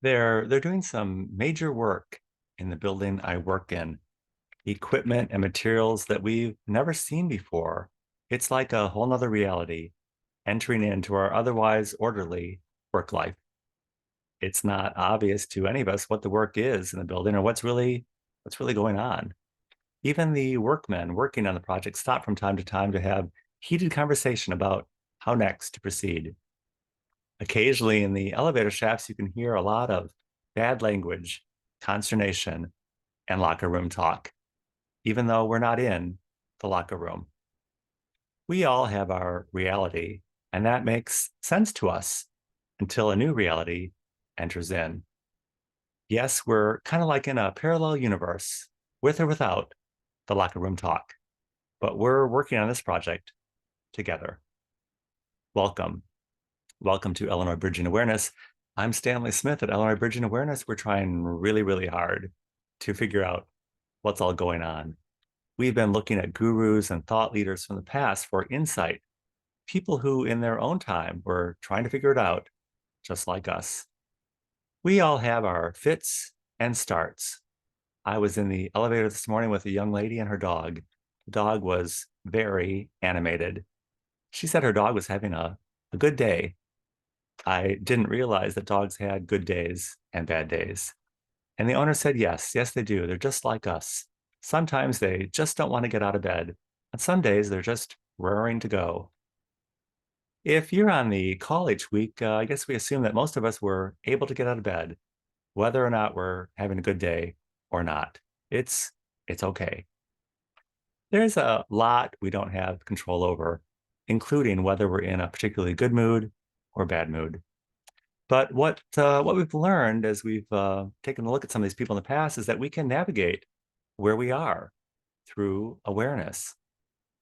They're doing some major work in the building I work in, equipment and materials that we've never seen before. It's like a whole nother reality entering into our otherwise orderly work life. It's not obvious to any of us what the work is in the building or what's really going on. Even the workmen working on the project stop from time to time to have heated conversation about how next to proceed. Occasionally in the elevator shafts, you can hear a lot of bad language, consternation, and locker room talk, even though we're not in the locker room. We all have our reality, and that makes sense to us until a new reality enters in. Yes, we're kind of like in a parallel universe, with or without the locker room talk, but we're working on this project together. Welcome. Welcome to Illinois Bridging Awareness. I'm Stanley Smith at Illinois Bridging Awareness. We're trying really, really hard to figure out what's all going on. We've been looking at gurus and thought leaders from the past for insight, people who in their own time were trying to figure it out, just like us. We all have our fits and starts. I was in the elevator this morning with a young lady and her dog. The dog was very animated. She said her dog was having a good day. I didn't realize that dogs had good days and bad days. And the owner said, yes, they do. They're just like us. Sometimes they just don't want to get out of bed. And some days they're just raring to go. If you're on the call each week, I guess we assume that most of us were able to get out of bed, whether or not we're having a good day or not. It's it's okay. There's a lot we don't have control over, including whether we're in a particularly good mood or bad mood. But what we've learned as we've taken a look at some of these people in the past is that we can navigate where we are through awareness.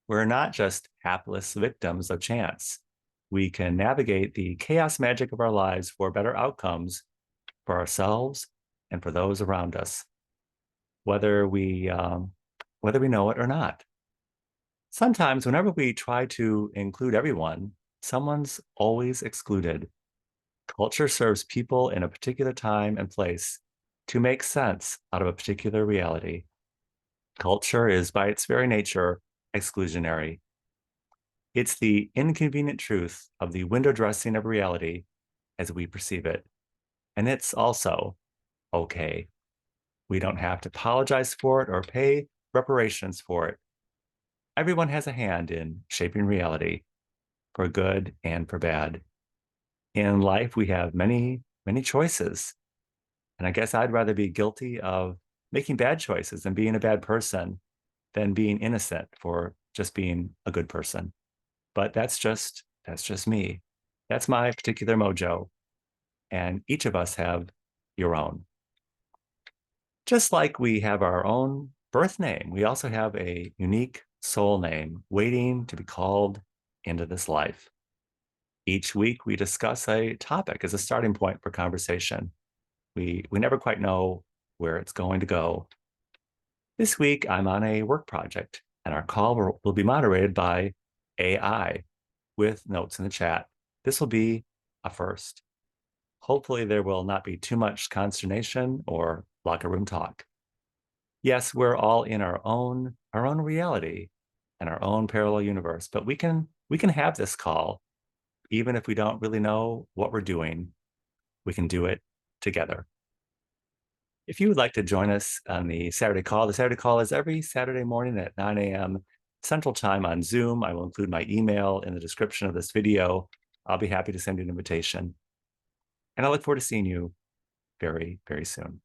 We're not just hapless victims of chance. We can navigate the chaos magic of our lives for better outcomes for ourselves and for those around us, whether we know it or not. Sometimes, whenever we try to include everyone, someone's always excluded. Culture serves people in a particular time and place to make sense out of a particular reality. Culture is, by its very nature, exclusionary. It's the inconvenient truth of the window dressing of reality as we perceive it. And it's also okay. We don't have to apologize for it or pay reparations for it. Everyone has a hand in shaping reality for good and for bad. In life, we have many, many choices. And I guess I'd rather be guilty of making bad choices and being a bad person than being innocent for just being a good person. But that's just me. That's my particular mojo. And each of us have your own. Just like we have our own birth name, we also have a unique soul name waiting to be called into this life. Each week, we discuss a topic as a starting point for conversation. We never quite know where it's going to go. This week, I'm on a work project, and our call will be moderated by AI with notes in the chat. This will be a first. Hopefully, there will not be too much consternation or locker room talk. Yes, we're all in our own reality and our own parallel universe, but we can have this call even if we don't really know what we're doing. We can do it together. If you would like to join us on the Saturday call is every Saturday morning at 9 a.m. Central Time on Zoom. I will include my email in the description of this video. I'll be happy to send you an invitation. And I look forward to seeing you very, very soon.